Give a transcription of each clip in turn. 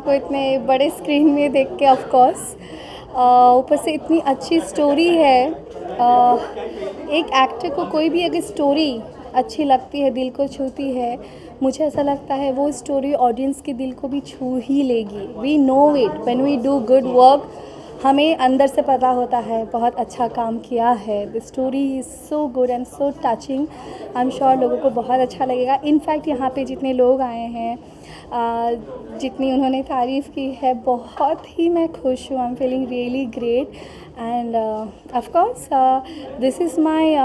को इतने बड़े स्क्रीन में देख के ऑफ कोर्स, ऊपर से इतनी अच्छी स्टोरी है। एक एक्टर को कोई भी अगर स्टोरी अच्छी लगती है, दिल को छूती है, मुझे ऐसा लगता है वो स्टोरी ऑडियंस के दिल को भी छू ही लेगी। We know it when we do good work, हमें अंदर से पता होता है बहुत अच्छा काम किया है। The story is so good and so touching. I am sure लोगों को बहुत अच्छा लगेगा। इनफैक्ट यहाँ पे जितने लोग आए हैं, जितनी उन्होंने तारीफ़ की है, बहुत ही मैं खुश हूँ। I am feeling really great and of course this is my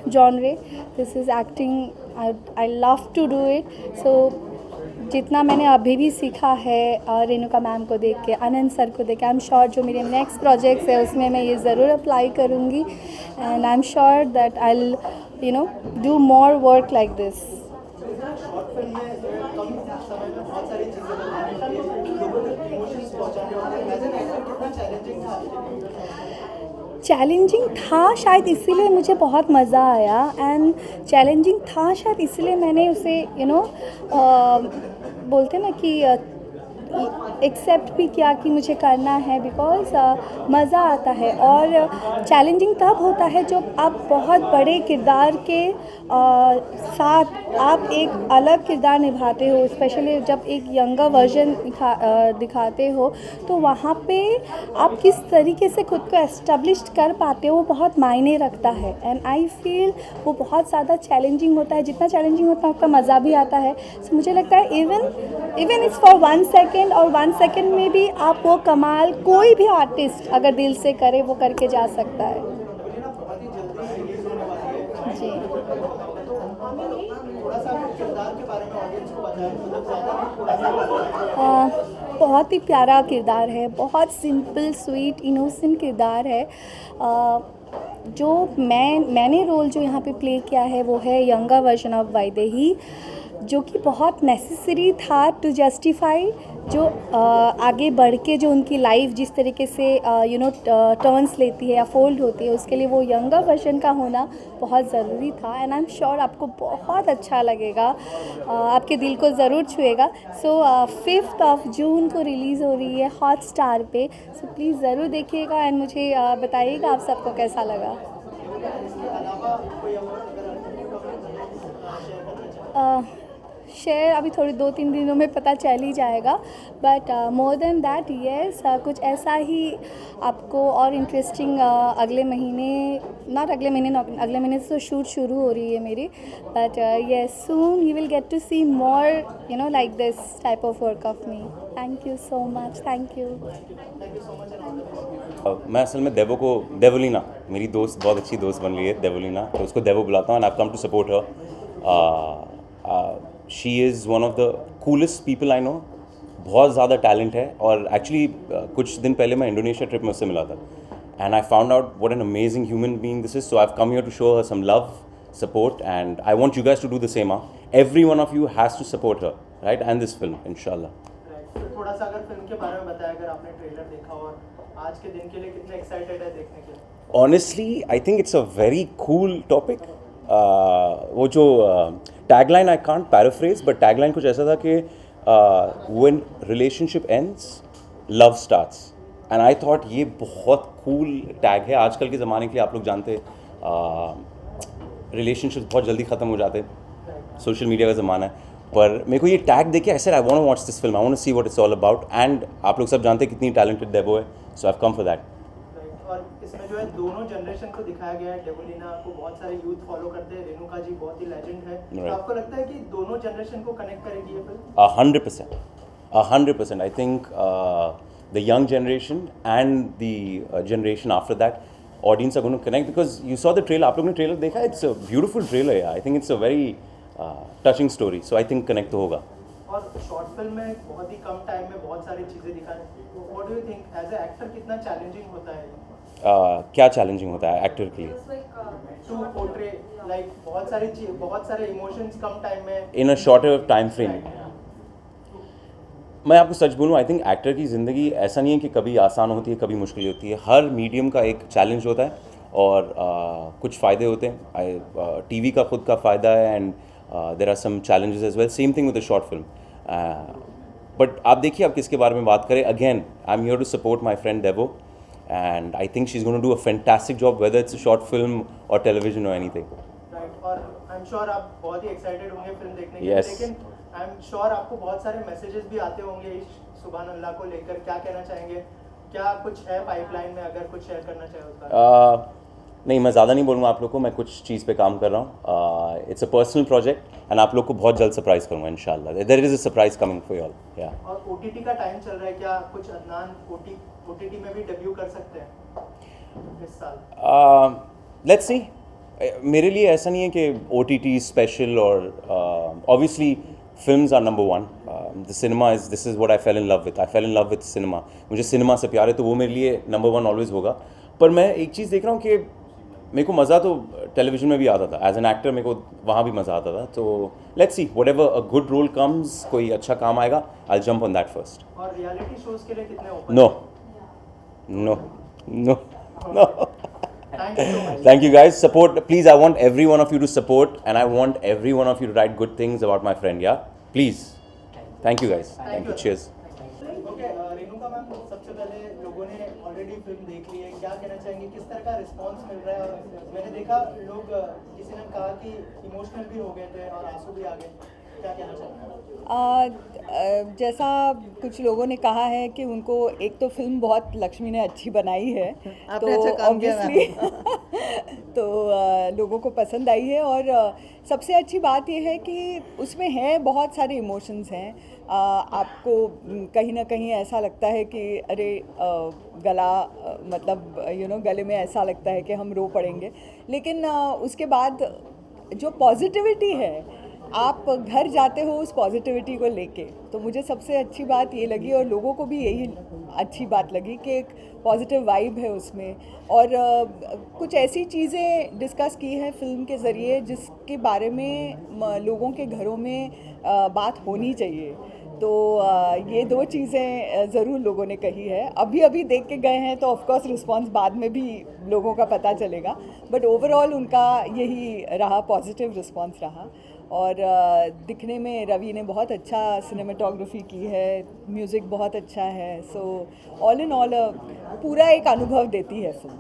genre, this is acting. I love to do it. So जितना मैंने अभी भी सीखा है रेणुका मैम को देख के, आनंद सर को देख के, आई एम श्योर जो मेरे नेक्स्ट प्रोजेक्ट्स है उसमें मैं ये ज़रूर अप्लाई करूँगी and I am sure that I will do more work like this. Challenging था शायद, इसीलिए मुझे बहुत मज़ा आया। एंड चैलेंजिंग था शायद इसलिए मैंने उसे बोलते ना कि एक्सेप्ट भी किया कि मुझे करना है, बिकॉज़ मज़ा आता है। और चैलेंजिंग तब होता है जब आप बहुत बड़े किरदार के साथ आप एक अलग किरदार निभाते हो, स्पेशली जब एक यंगर वर्जन दिखाते हो, तो वहाँ पे आप किस तरीके से खुद को एस्टेब्लिश कर पाते हो वो बहुत मायने रखता है। एंड आई फील वो बहुत ज़्यादा चैलेंजिंग होता है। जितना चैलेंजिंग होता है आपका मज़ा भी आता है। सो मुझे लगता है इवन इट्स फॉर 1 सेकेंड, और 1 सेकेंड में भी आप वो कमाल कोई भी आर्टिस्ट अगर दिल से करे वो करके जा सकता है। जी, बहुत ही प्यारा किरदार है, बहुत सिंपल स्वीट इनोसेंट किरदार है। जो मैंने रोल जो यहाँ पे प्ले किया है वो है यंगर वर्जन ऑफ वैदेही, जो कि बहुत नेसेसरी था टू जस्टिफाई जो आगे बढ़ के जो उनकी लाइफ जिस तरीके से टर्न्स लेती है या फोल्ड होती है, उसके लिए वो यंगर वर्जन का होना बहुत ज़रूरी था। एंड आई एम श्योर आपको बहुत अच्छा लगेगा, आपके दिल को ज़रूर छुएगा। सो 5 जून को रिलीज़ हो रही है हॉटस्टार पे। सो प्लीज़ ज़रूर देखिएगा एंड मुझे बताइएगा आप सबको कैसा लगा। शेयर अभी थोड़ी 2-3 दिनों में पता चल ही जाएगा, but more than that yes, कुछ ऐसा ही आपको और इंटरेस्टिंग अगले महीने से तो शूट शुरू हो रही है मेरी, but yes soon you will get to see more like this type of work of me. Thank you so much, thank you. मैं असल में देवोलीना, मेरी दोस्त, बहुत अच्छी दोस्त बन गई है देवोलीना, तो उसको देवो बुलाता हूँ and I come to support her. She is one of the coolest people I know. बहुत ज़्यादा टैलेंट है, और एक्चुअली कुछ दिन पहले मैं इंडोनेशिया ट्रिप में उससे मिला था and I found out what an amazing human being this is. So I have come here to show her some love, support, and I want you guys to do the same. Every one of you has to support her, right, and this film इंशाल्लाह। थोड़ा सा अगर film के बारे में बताया, अगर आपने ट्रेलर देखा और आज के दिन के लिए कितने एक्साइटेड है देखने के लिए? Honestly, I think it's a very cool topic. वो जो tagline I can't paraphrase, but tagline कुछ ऐसा था कि when relationship ends, love starts. And I thought ये बहुत कूल टैग है आजकल के ज़माने के लिए। आप लोग जानते रिलेशनशिप बहुत जल्दी ख़त्म हो जाते, सोशल मीडिया का ज़माना है, पर मेरे को ये टैग देखे I said I want to watch this film, I want to see what it's all about. And आप लोग सब जानते हैं कितनी टैलेंटेड देवो है, so I have come for that. और इसमें जो है दोनों जनरेशन को दिखाया गया है। देवोलीना को बहुत सारे यूथ फॉलो करते हैं, रेणुका जी बहुत ही लेजेंड है। तो आपको लगता है कि दोनों जनरेशन को कनेक्ट करेगी ये film? 100%, 100%. I think the young generation and the generation after that, audience are going to connect because you saw the trailer. आप लोगों ने ट्रेलर देखा? It's a beautiful trailer. Yeah, I think it's a very touching story. So I think connect तो होगा। और short film में बहुत ही कम time में बहुत सारी चीज़ें दिखाएं, what do you think as a actor कितना चैलेंजिंग होता है? क्या चैलेंजिंग होता है एक्टर के लिए? टू पोर्ट्रे लाइक बहुत सारे इमोशंस कम टाइम में इन अ शॉर्टर टाइम फ्रेम। मैं आपको सच बोलूँ, आई थिंक एक्टर की ज़िंदगी ऐसा नहीं है कि कभी आसान होती है कभी मुश्किल होती है। हर मीडियम का एक चैलेंज होता है और कुछ फ़ायदे होते हैं। टीवी का खुद का फ़ायदा है and there are some challenges as well. Same thing with the short film. But आप देखिए आप किसके बारे में बात करें. Again I am here to support my friend Devo, and I think she's going to do a fantastic job, whether it's a short film or television or anything. Right, और I am sure आप बहुत ही excited होंगे film देखने के लिए. Yes. लेकिन I am sure आपको बहुत सारे मैसेजेस भी आते होंगे इस सुभान अल्लाह को लेकर. क्या कहना चाहेंगे? क्या कुछ है पाइपलाइन में, अगर कुछ शेयर करना चाहे उसका? नहीं, मैं ज़्यादा नहीं बोलूँगा आप लोग को. मैं कुछ चीज़ पे काम कर रहा हूँ. It's a personal project and आप लोग को बहुत जल्द सरप्राइज करूँगा इंशाल्लाह. There is a surprise coming for you all. या और ओटीटी का टाइम चल रहा है, क्या कुछ अदनान ओटीटी में भी डेब्यू कर सकते हैं इस साल? Let's see. मेरे लिए ऐसा नहीं है कि OTT स्पेशल और obviously films are number one. The cinema is this is what I fell in love with. I fell in love with cinema. मुझे सिनेमा से प्यार है, तो वो मेरे लिए नंबर वन ऑलवेज होगा. पर मैं एक चीज़ देख रहा हूँ कि मेरे को मज़ा तो टेलीविजन में भी आता था. एज एन एक्टर मेरे को वहाँ भी मज़ा आता था. तो let's see, whatever a good role comes, कोई अच्छा काम आएगा, I will jump on that first. और रियलिटी शोज के लिए कितने ओपन? No no no no. Thank you so much. Thank you guys. Support, please. I want every one of you to support, and I want every one of you to write good things about my friend. Yeah, please. Thank you guys. Thank you. Cheers. Okay, Renuka ma'am, सबसे पहले लोगों ने already film देख ली है, क्या कहना चाहेंगे? किस तरह का रिस्पांस मिल रहा है? और मैंने देखा लोग, किसी ने कहा कि इमोशनल भी हो गए थे और आंसू भी आ गए. क्या कहना चाहेंगे? जैसा कुछ लोगों ने कहा है कि उनको एक तो फिल्म बहुत लक्ष्मी ने अच्छी बनाई है, तो अच्छा काम किया ऑब्वियसली तो लोगों को पसंद आई है. और सबसे अच्छी बात यह है कि उसमें है बहुत सारे इमोशंस हैं. आपको कहीं ना कहीं ऐसा लगता है कि अरे गला मतलब गले में ऐसा लगता है कि हम रो पड़ेंगे. लेकिन उसके बाद जो पॉजिटिविटी है, आप घर जाते हो उस पॉजिटिविटी को लेके. तो मुझे सबसे अच्छी बात ये लगी, और लोगों को भी यही अच्छी बात लगी कि एक पॉजिटिव वाइब है उसमें. और कुछ ऐसी चीज़ें डिस्कस की हैं फिल्म के ज़रिए जिसके बारे में लोगों के घरों में बात होनी चाहिए. तो ये दो चीज़ें ज़रूर लोगों ने कही है. अभी देख के गए हैं तो ऑफ कोर्स रिस्पांस बाद में भी लोगों का पता चलेगा, बट ओवरऑल उनका यही रहा, पॉजिटिव रिस्पांस रहा. और दिखने में रवि ने बहुत अच्छा सिनेमेटोग्राफी की है, म्यूज़िक बहुत अच्छा है. सो ऑल इन ऑल पूरा एक अनुभव देती है फिल्म.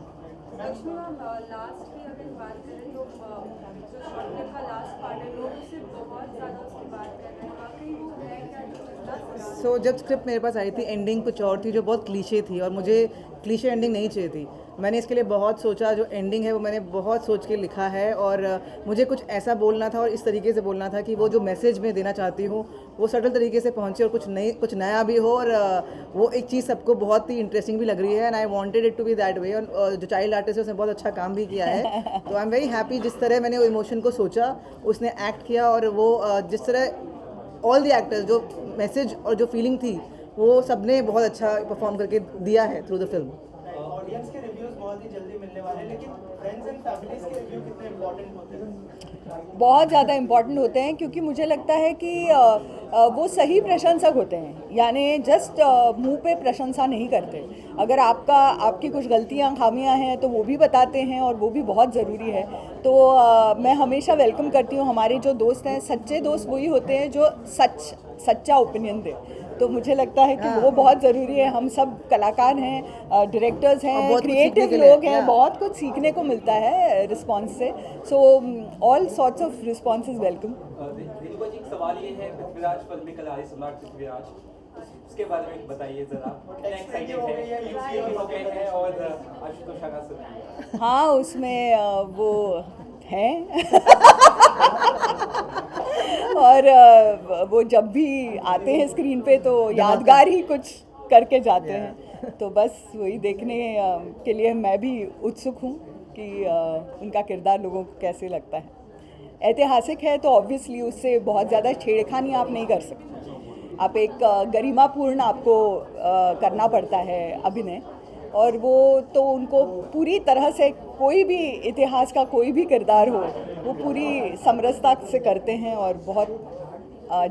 लक्ष्मी मैम, लास्ट की अगर बात करें तो जो शॉर्ट फिल्म का लास्ट पार्ट है, लोग उससे बहुत ज़्यादा उसकी बात कर रहे हैं. वाकई वो है क्या जो इतना सो जब स्क्रिप्ट मेरे पास आई थी, एंडिंग कुछ और थी जो बहुत क्लीशे थी, और मुझे क्लीशे एंडिंग नहीं चाहिए थी. मैंने इसके लिए बहुत सोचा. जो एंडिंग है वो मैंने बहुत सोच के लिखा है, और मुझे कुछ ऐसा बोलना था और इस तरीके से बोलना था कि वो जो मैसेज मैं देना चाहती हूँ वो सटल तरीके से पहुँचे, और कुछ नया भी हो, और वो एक चीज़ सबको बहुत ही इंटरेस्टिंग भी लग रही है. And I wanted it to be that way. और जो चाइल्ड आर्टिस्ट है उसने बहुत अच्छा काम भी किया है. तो आई एम वेरी हैप्पी जिस तरह मैंने वो इमोशन को सोचा उसने एक्ट किया, और वो जिस तरह ऑल द एक्टर्स जो मैसेज और जो फीलिंग थी वो सबने बहुत अच्छा परफॉर्म करके दिया है थ्रू द फिल्म. ऑडियंस के रिव्यूज बहुत ही जल्दी मिलने वाले हैं, लेकिन फ्रेंड्स एंड फैमिलीज के रिव्यू कितने इंपॉर्टेंट होते हैं? बहुत ज़्यादा इम्पॉर्टेंट होते हैं, क्योंकि मुझे लगता है कि वो सही प्रशंसक होते हैं. यानी जस्ट मुंह पे प्रशंसा नहीं करते. अगर आपकी कुछ गलतियां खामियां हैं तो वो भी बताते हैं, और वो भी बहुत ज़रूरी है. तो मैं हमेशा वेलकम करती हूँ. हमारे जो दोस्त हैं, सच्चे दोस्त वही होते हैं जो सच्चा ओपिनियन दे. तो मुझे लगता है कि वो बहुत ज़रूरी है. हम सब कलाकार हैं, डायरेक्टर्स हैं, बहुत कुछ क्रिएटिव सीखने के लिए, लोग हैं, बहुत कुछ सीखने को मिलता है रिस्पॉन्स से. So all sorts of response is welcome. Renuka ji, एक सवाल ये है, पृथ्वीराज फिल्म में कलारी सम्राट पृथ्वीराज, उसके बारे में बताइए ज़रा. कितना एक्साइटेड है हो गए हैं, और आशुतोष आगा सुनिए. हाँ, उसमें वो हैं और वो जब भी आते हैं स्क्रीन पे तो यादगार ही कुछ करके जाते हैं. तो बस वही देखने के लिए मैं भी उत्सुक हूँ कि उनका किरदार लोगों को कैसे लगता है. ऐतिहासिक है तो ऑब्वियसली उससे बहुत ज़्यादा छेड़खानी आप नहीं कर सकते. आप एक गरिमापूर्ण आपको करना पड़ता है अभिनय, और वो तो उनको पूरी तरह से कोई भी इतिहास का कोई भी किरदार हो वो पूरी समरसता से करते हैं और बहुत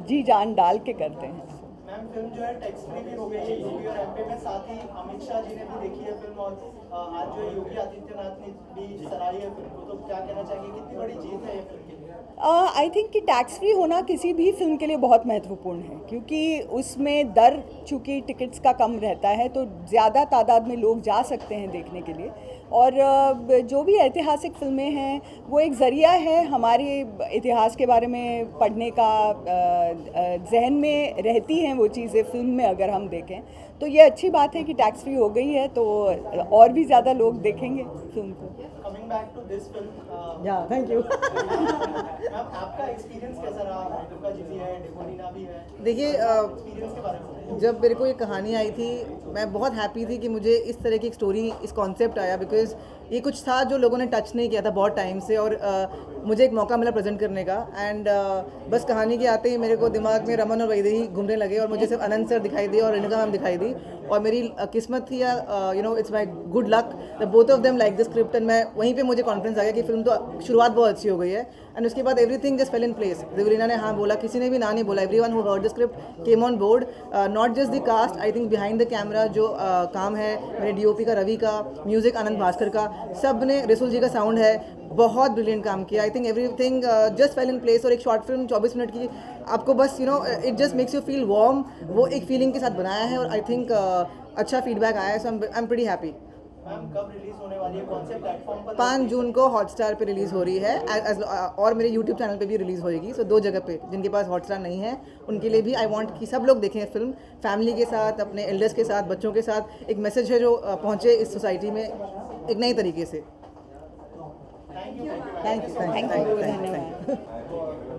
जी जान डाल के करते हैं. मैम, फिल्म जो है टैक्स फ्री भी हो गई है यूपी और एमपी में. साथ ही अमित शाह जी ने भी देखी है फिल्म, और आज जो है योगी आदित्यनाथ ने भी सराही है फिल्म को. तो क्या कहना चाहेंगे, कितनी बड़ी जीत है ये फिल्म के लिए? आई थिंक कि टैक्स फ्री होना किसी भी फिल्म के लिए बहुत महत्वपूर्ण है, क्योंकि उसमें दर चूँकि टिकट्स का कम रहता है तो ज़्यादा तादाद में लोग जा सकते हैं देखने के लिए। और जो भी ऐतिहासिक फिल्में हैं वो एक ज़रिया है हमारे इतिहास के बारे में पढ़ने का, जहन में रहती हैं वो चीज़ें फिल्म में अगर हम देखें तो ये अच्छी बात है कि टैक्स फ्री हो गई है तो और भी ज़्यादा लोग देखेंगे फिल्म को। Coming back to this film, yeah thank you. Ma'am आपका एक्सपीरियंस कैसा रहा? रेणुका जी भी है, डेबोलिना भी है, देखिए एक्सपीरियंस के बारे में बताइए। जब मेरे को ये कहानी आई थी मैं बहुत हैप्पी थी कि मुझे इस तरह की एक स्टोरी, इस कॉन्सेप्ट आया, बिकॉज ये कुछ था जो लोगों ने टच नहीं किया था बहुत टाइम से, और मुझे एक मौका मिला प्रेजेंट करने का। एंड बस कहानी के आते ही मेरे को दिमाग में रमन और वैदेही घूमने लगे और मुझे सिर्फ अनंत सर दिखाई दिए और रेणुका मैम दिखाई दी, और मेरी किस्मत थी या you know it's my good luck the both of them like the script. And मैं वहीं पे मुझे कॉन्फिडेंस आ गया कि फिल्म तो शुरुआत बहुत अच्छी हो गई है। एंड उसके बाद everything just fell in place. Devoleena ने हाँ बोला, किसी ने भी ना नहीं बोला, everyone who heard the script came on board. Not just the cast, I think behind the camera जो काम है मेरे डीओपी का, रवि का, म्यूजिक आनंद भास्कर का, सब ने, रसूल जी का साउंड है, बहुत ब्रिलियंट काम किया। I think everything just fell in place. और एक शॉर्ट फिल्म 24 मिनट की, आपको बस you know it just makes you feel warm, वो एक फीलिंग के साथ बनाया है। और आई थिंक अच्छा फीडबैक आया है, so I am pretty happy. Ma'am कब रिलीज होने वाली है, कौन से प्लेटफॉर्म पर? 5 जून को हॉटस्टार पे रिलीज़ हो रही है, और मेरे यूट्यूब चैनल पे भी रिलीज़ होएगी। सो 2 जगह पे, जिनके पास हॉटस्टार नहीं है उनके लिए भी आई वांट कि सब लोग देखें फिल्म फैमिली के साथ, अपने एल्डर्स के साथ, बच्चों के साथ। एक मैसेज है जो पहुँचे इस सोसाइटी में एक नई तरीके से। थैंक यू, धन्यवाद।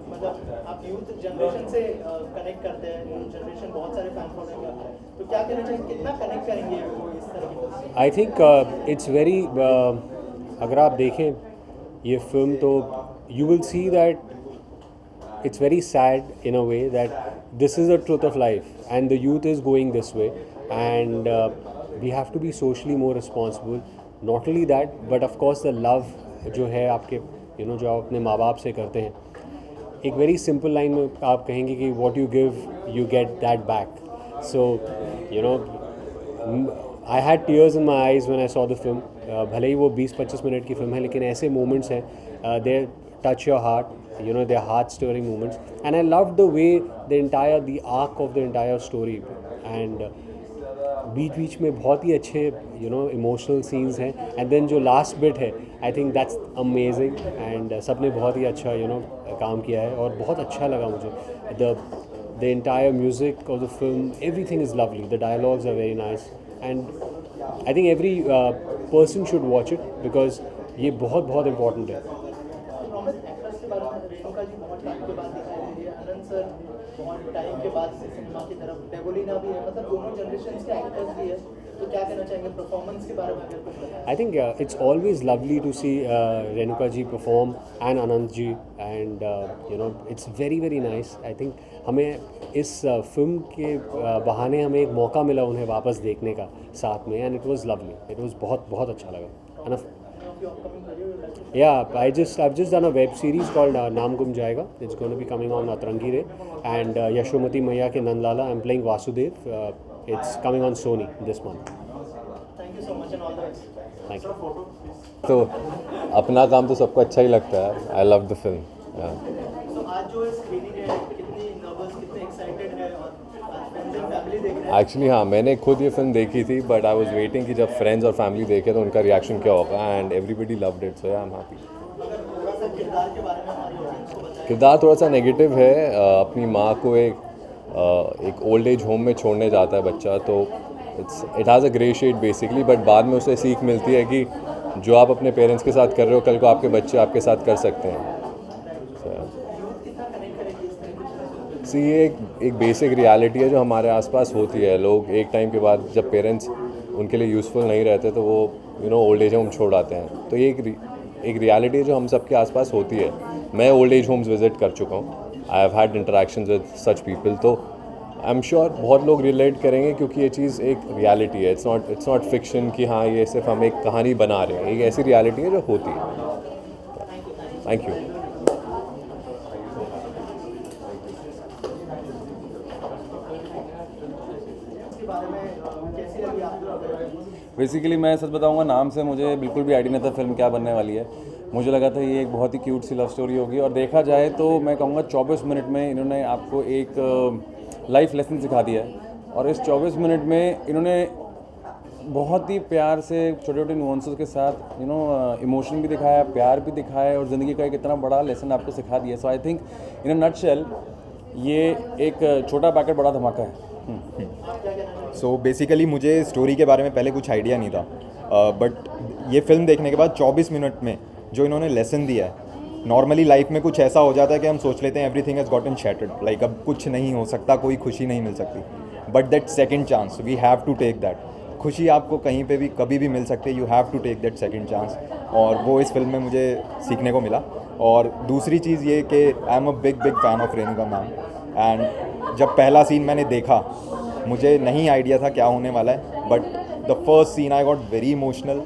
मतलब आप यूथ जनरेशन से कनेक्ट करते हैं, यूथ जनरेशन बहुत सारे फैन फॉलोइंग करते हैं, तो क्या कहना चाहिए, कितना कनेक्ट करेंगे वो इस तरह की फिल्म से? आई थिंक इट्स वेरी, अगर आप देखें ये फिल्म तो you will see that it's very sad in a way that this is the truth of life and the youth is going this way, and we have to be socially more responsible. Not only that, but of course the love जो है आपके जो आप अपने माँ बाप से करते हैं, एक वेरी सिंपल लाइन में आप कहेंगे कि what you give you get that back. So I had tears in my eyes when I saw the film. भले ही वो 20-25 मिनट की फिल्म है, लेकिन ऐसे मोमेंट्स हैं, they touch your heart, they're heart-stirring moments, and I loved the way the arc of the entire story, and बीच में बहुत ही अच्छे इमोशनल सीन्स हैं, एंड देन जो लास्ट बिट है, I think that's amazing, and सब ने बहुत ही अच्छा काम किया है और बहुत अच्छा लगा मुझे। the entire music of the film, everything is lovely, the dialogues are very nice, and I think every person should watch it because ये बहुत बहुत important है। एक्ट्रेस के बारे में, रेणुका जी बहुत टाइम के बाद दिखाई दे रही है, आनंद सर बहुत टाइम के बाद से सिनेमा की तरफ, डेबोलिना भी है, मतलब दोनों जनरेशन के एक्टर्स भी है, तो क्या कहना चाहेंगे परफॉर्मेंस के बारे में अगर कुछ बताएं? I think it's always lovely to see Renuka ji perform and Anand ji, and it's very very nice. I think हमें इस फिल्म के बहाने हमें एक मौका मिला उन्हें वापस देखने का साथ में, and it was lovely. It was बहुत बहुत अच्छा लगा। Yeah, I've just done a web series called Naam Gum Jayega. It's going to be coming on Atrangi Day, and Yashomati Maiya ke Nandlala, I'm playing Vasudev. It's coming on Sony this month. Thank you so much and all the best. Thank you. तो अपना काम तो सबको अच्छा ही लगता है। आई love the film. तो आज जो स्क्रीनिंग है, कितनी नर्वस, कितने एक्साइटेड है, और फ्रेंड्स एंड फैमिली देख रहे हैं? एक्चुअली हाँ, मैंने खुद ये फिल्म देखी थी, बट आई वाज वेटिंग कि जब फ्रेंड्स और फैमिली देखे तो उनका रिएक्शन क्या होगा, and everybody loved it, so I am happy. अगर थोड़ा सा किरदार के बारे में हमारी ऑडियंस को बताएं। किरदार थोड़ा सा नेगेटिव है। अपनी माँ को एक ओल्ड एज होम में छोड़ने जाता है बच्चा, तो it has a grey shade basically, but बाद में उसे सीख मिलती है कि जो आप अपने पेरेंट्स के साथ कर रहे हो, कल को आपके बच्चे आपके साथ कर सकते हैं। सी ये एक बेसिक रियलिटी है जो हमारे आसपास होती है। लोग एक टाइम के बाद जब पेरेंट्स उनके लिए यूज़फुल नहीं रहते तो वो ओल्ड एज होम छोड़ आते हैं। तो ये एक रियलिटी है जो हम सबके आसपास होती है। मैं ओल्ड एज होम्स विज़िट कर चुका हूँ, I have had interactions with such people, तो आई एम श्योर बहुत लोग रिलेट करेंगे, क्योंकि ये चीज़ एक रियलिटी है। इट्स नॉट फिक्शन कि हाँ ये सिर्फ हम एक कहानी बना रहे हैं, एक ऐसी रियलिटी है जो होती है। Thank you. बेसिकली मैं सच बताऊंगा, नाम से मुझे बिल्कुल भी आइडिया नहीं था फिल्म क्या बनने वाली है, मुझे लगा था ये एक बहुत ही क्यूट सी लव स्टोरी होगी, और देखा जाए तो मैं कहूँगा 24 मिनट में इन्होंने आपको एक लाइफ लेसन सिखा दिया है। और इस 24 मिनट में इन्होंने बहुत ही प्यार से छोटे छोटे नुआंसेस के साथ इमोशन भी दिखाया, प्यार भी दिखाया, और ज़िंदगी का एक इतना बड़ा लेसन आपको सिखा दिया। सो I think in a nutshell ये एक छोटा पैकेट बड़ा धमाका है। सो बेसिकली मुझे स्टोरी के बारे में पहले कुछ आइडिया नहीं था, बट ये फिल्म देखने के बाद 24 मिनट में जो इन्होंने लेसन दिया है, नॉर्मली लाइफ में कुछ ऐसा हो जाता है कि हम सोच लेते हैं everything has gotten shattered, like अब कुछ नहीं हो सकता, कोई खुशी नहीं मिल सकती, but that second chance we have to take that. खुशी आपको कहीं पे भी कभी भी मिल सकती है, you have to take that second chance, और वो इस फिल्म में मुझे सीखने को मिला। और दूसरी चीज़ ये कि I am a big fan of Renuka ma'am, and जब पहला सीन मैंने देखा मुझे नहीं आइडिया था क्या होने वाला है, but the first scene I got very emotional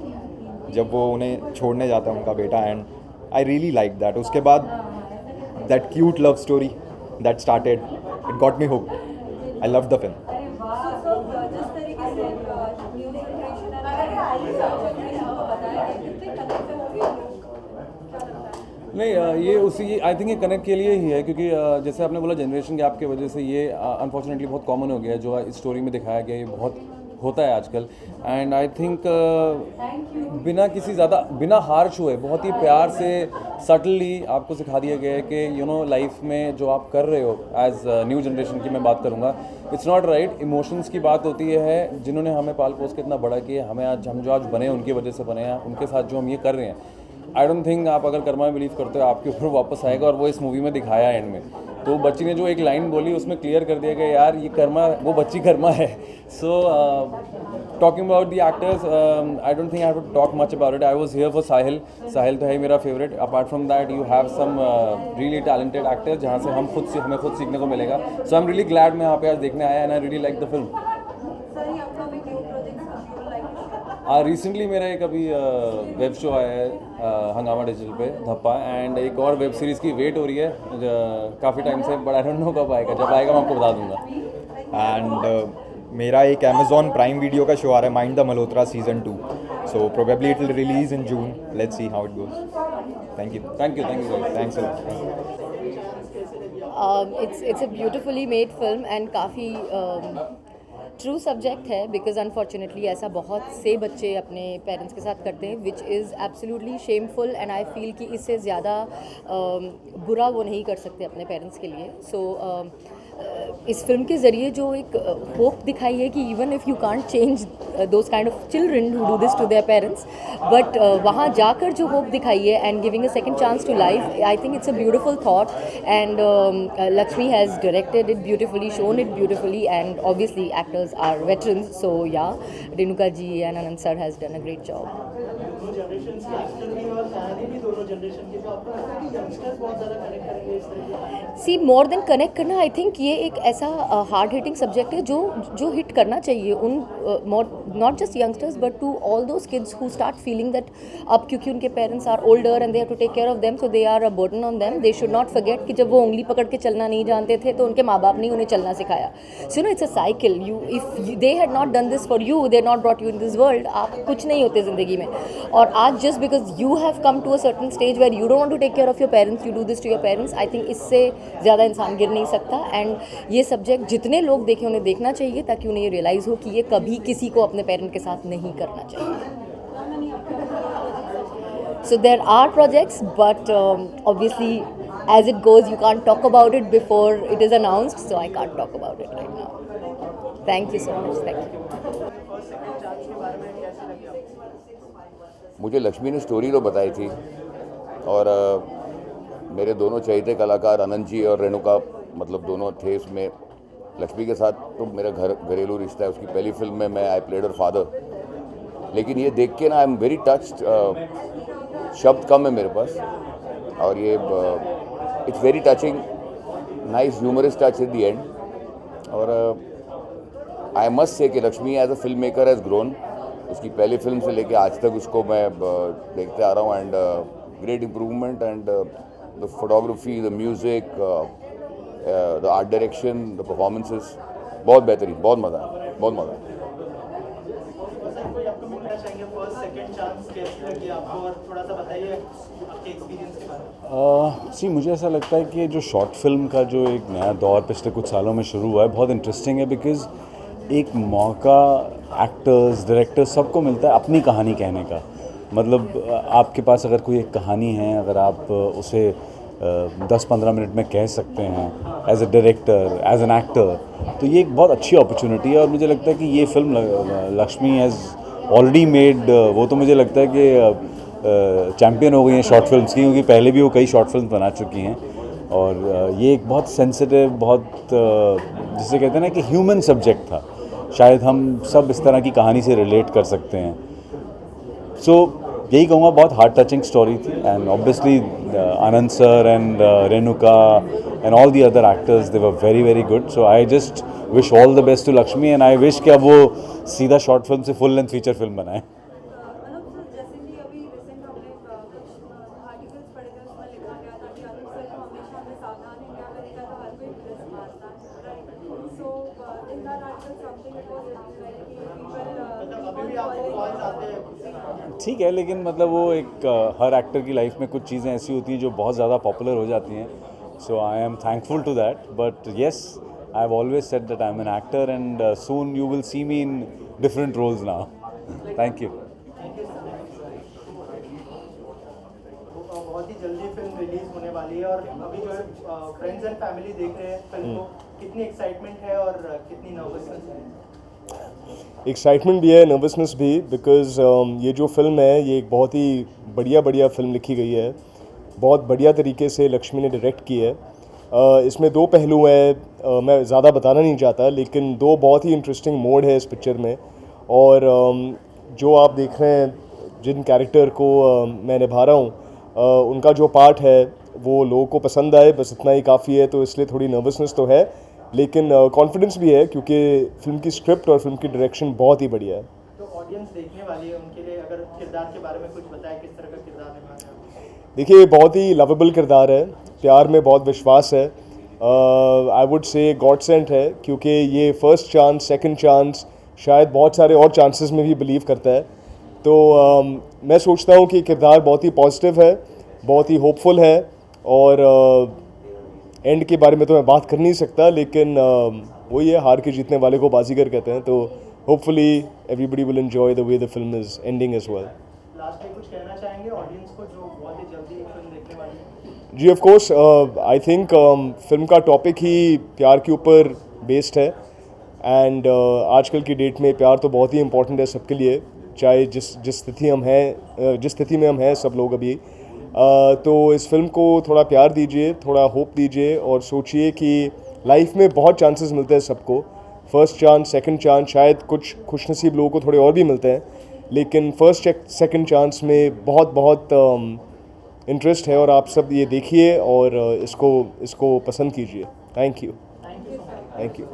जब वो उन्हें छोड़ने जाता है उनका बेटा, and I really like that. उसके बाद that cute love story that started, it got me hooked, I love the film. जिस तरीके से न्यू जनरेशन को बताया गया, कितने कनेक्ट होंगे लोग, क्या लगता है? नहीं, ये उसी आई थिंक ये कनेक्ट के लिए ही है, क्योंकि जैसे आपने बोला जनरेशन गैप की वजह से ये अनफॉर्चुनेटली बहुत कॉमन हो गया है, जो इस स्टोरी में दिखाया गया, ये बहुत होता है आजकल। एंड आई थिंक बिना हार छुए बहुत ही प्यार से सटली आपको सिखा दिया गया है कि लाइफ में जो आप कर रहे हो एज न्यू जनरेशन की मैं बात करूँगा, इट्स नॉट राइट। इमोशंस की बात होती है, जिन्होंने हमें पाल पोस के इतना बड़ा किया, हम जो आज बने हैं उनकी वजह से बने हैं, उनके साथ जो हम ये कर रहे हैं, आई डोंट थिंक आप अगर कर्मा में बिलीव करते हो आपके ऊपर वापस आएगा, और वो इस मूवी में दिखाया एंड में। तो बच्ची ने जो एक लाइन बोली उसमें क्लियर कर दिया कि यार ये कर्मा, वो बच्ची कर्मा है। So talking about the actors, I don't think I have to talk much about it. I was here for Sahil तो है मेरा favourite. Apart from that you have some really talented actors जहाँ से हमें खुद सीखने को मिलेगा। So I am really glad मैं यहाँ पे आज देखने आया, and I really like the film. Sir, ये upcoming new projects you would like two recently मेरा एक अभी वेब शो आया है हंगामा डिजिटल पे, धप्पा, एंड एक और वेब सीरीज़ की वेट हो रही है काफ़ी टाइम से, बट आई डोंट नो कब आएगा। जब आएगा मैं आपको बता दूंगा। एंड मेरा एक अमेजॉन प्राइम वीडियो का शो आ रहा है, mind the Malhotra season 2, so probably it will release in June, let's see how it goes. Thank you thanks a lot. It's a beautifully made film and काफ़ी true subject है, because unfortunately ऐसा बहुत से बच्चे अपने parents के साथ करते हैं, which is absolutely shameful, and I feel कि इससे ज़्यादा बुरा वो नहीं कर सकते अपने पेरेंट्स के लिए। सो इस फिल्म के ज़रिए जो एक होप दिखाई है कि even if you can't change those kind of children who do this to their parents, but वहाँ जाकर जो होप दिखाई है and giving a second chance to life, I think it's a beautiful thought, and Lakshmi has directed it beautifully, shown it beautifully, and obviously actors are veterans, so yeah, Renuka ji and Anand sir has done a great job. दोनों generation के actor भी और कहानी भी दोनों generation की, तो आपको लगता है कि यंगस्टर्स बहुत ज़्यादा कनेक्ट करेंगे इस तरीके? सी मोर देन कनेक्ट करना, आई थिंक ये एक ऐसा हार्ड हिटिंग सब्जेक्ट है जो हिट करना चाहिए उन not just youngsters but to all those kids who start feeling that अब क्योंकि उनके parents are older and they have to take care of them, so they are a burden on them. They should not forget कि जब वो उंगली पकड़ के चलना नहीं जानते थे तो उनके माँ बाप ने उन्हें चलना सिखाया। So no it's a cycle, you if they had not done this for you, they not brought you in this world, आप कुछ नहीं होते ज़िंदगी में। और आज just because you have come to a certain stage where you don't want to take care of your parents, you do this to your parents, I think इससे ज़्यादा इंसान गिर नहीं सकता। एंड ये सब्जेक्ट जितने लोग देखें उन्हें देखना चाहिए, ताकि उन्हें ये रियलाइज़ हो कि ये कभी किसी को अपने पेरेंट के साथ नहीं करना चाहिए। So there are projects, but obviously as it goes you can't talk about it before it is announced, so I can't talk about it right now. Thank you so much. Thank you. मुझे लक्ष्मी ने story तो बताई थी, और मेरे दोनों चहेते कलाकार आनंद जी और रेणुका, मतलब दोनों थे इसमें। लक्ष्मी के साथ तो मेरा घरेलू रिश्ता है, उसकी पहली फिल्म में मैं आई प्लेड हर फादर। लेकिन ये देख के ना आई एम वेरी टच्ड, शब्द कम है मेरे पास, और ये it's very touching, nice humorous touch at the end. और आई मस्ट से कि Lakshmi as a film maker has grown, उसकी पहली फिल्म से लेके आज तक उसको मैं देखते आ रहा हूँ, and great improvement, and the photography, the music, the art direction, the performances, बहुत बेहतरीन, बहुत मज़ा है, बहुत मज़ा है। कोई अपकमिंग करना चाहेंगे, फर्स्ट सेकंड चांस कैसी लगी आपको, और थोड़ा सा बताइए आपके एक्सपीरियंस के बारे में। सी मुझे ऐसा लगता है कि जो शॉर्ट फिल्म का जो एक नया दौर पिछले कुछ सालों में शुरू हुआ है बहुत इंटरेस्टिंग है, बिकॉज़ एक मौका एक्टर्स डायरेक्टर्स सबको मिलता है अपनी कहानी कहने का। मतलब आपके पास अगर कोई एक कहानी है, अगर आप उसे 10-15 मिनट में कह सकते हैं as a director, as an actor, तो ये एक बहुत अच्छी अपॉर्चुनिटी है। और मुझे लगता है कि ये film Lakshmi has already made, वो तो मुझे लगता है कि चैम्पियन हो गई हैं शॉर्ट फिल्म्स की, क्योंकि पहले भी वो कई शॉर्ट फिल्म बना चुकी हैं। और ये एक बहुत सेंसिटिव, बहुत जिसे कहते हैं ना कि ह्यूमन सब्जेक्ट था। शायद हम सब इस तरह की कहानी से रिलेट कर सकते हैं। सो यही कहूँगा, बहुत हार्ट टचिंग स्टोरी थी। And obviously Anand sir and Renuka and all the other actors, they were very very good. So I just wish all the best to Lakshmi and I wish कि अब वो सीधा शॉर्ट फिल्म से फुल लेंथ फीचर फिल्म बनाए। Anup sir, जैसे कि अभी recent हमने कुछ आर्टिकल्स पढ़े थे, उसमें लिखा गया था कि अनुप सर को हमेशा हमें सावधान इंडिया में लिखा था, हर कोई पुलिस मारता है, right? So in that article something it was like कि मतलब अभी भी आपको कॉल्स आते हैं? ठीक है, लेकिन मतलब वो एक हर एक्टर की लाइफ में कुछ चीज़ें ऐसी होती हैं जो बहुत ज़्यादा पॉपुलर हो जाती हैं। So I am thankful to that, but yes, I have always said that I am an actor and soon you will see me in different roles now. Thank you. बहुत ही जल्दी फिल्म रिलीज होने वाली है और अभी जो है फ्रेंड्स एंड फैमिली देख रहे हैं फिल्म को, कितनी एक्साइटमेंट है और कितनी नर्वसनेस है? एक्साइटमेंट भी है, नर्वसनेस भी, बिकॉज़ ये जो फिल्म है ये एक बहुत ही बढ़िया फिल्म लिखी गई है। बहुत बढ़िया तरीके से लक्ष्मी ने डायरेक्ट की है। इसमें दो पहलू हैं, मैं ज़्यादा बताना नहीं चाहता, लेकिन दो बहुत ही इंटरेस्टिंग मोड है इस पिक्चर में। और जो आप देख रहे हैं, जिन कैरेक्टर को मैं निभा रहा हूँ, उनका जो पार्ट है वो लोगों को पसंद आए, बस इतना ही काफ़ी है। तो इसलिए थोड़ी नर्वसनेस तो है, लेकिन कॉन्फिडेंस भी है, क्योंकि फिल्म की स्क्रिप्ट और फिल्म की डायरेक्शन बहुत ही बढ़िया है। तो ऑडियंस देखने वाली है, उनके लिए अगर किरदार के बारे में कुछ बताएं, किस तरह का किरदार निभाना है? देखिए, बहुत ही लवेबल किरदार है, प्यार में बहुत विश्वास है। I would say God sent है, क्योंकि ये फर्स्ट चांस, सेकंड चांस, शायद बहुत सारे और चांसेस में भी बिलीव करता है। तो मैं सोचता हूँ कि किरदार बहुत ही पॉजिटिव है, बहुत ही होपफुल है। और एंड के बारे में तो मैं बात कर नहीं सकता, लेकिन वही है, हार के जीतने वाले को बाजीगर कहते हैं। तो hopefully everybody will enjoy the way the film is ending as well. Last में कुछ कहना चाहेंगे ऑडियंस को जो बहुत ही जल्दी फिल्म देखने वाली है? जी, of course, I think film का टॉपिक ही प्यार के ऊपर बेस्ड है। एंड आजकल की डेट में प्यार तो बहुत ही इम्पोर्टेंट है सबके लिए, चाहे जिस स्थिति में हम हैं सब लोग अभी। तो इस फिल्म को थोड़ा प्यार दीजिए, थोड़ा होप दीजिए, और सोचिए कि लाइफ में बहुत चांसेस मिलते हैं सबको। फर्स्ट चांस, सेकंड चांस, शायद कुछ खुशनसीब लोगों को थोड़े और भी मिलते हैं, लेकिन फर्स्ट सेकंड चांस में बहुत इंटरेस्ट है। और आप सब ये देखिए और इसको पसंद कीजिए। Thank you.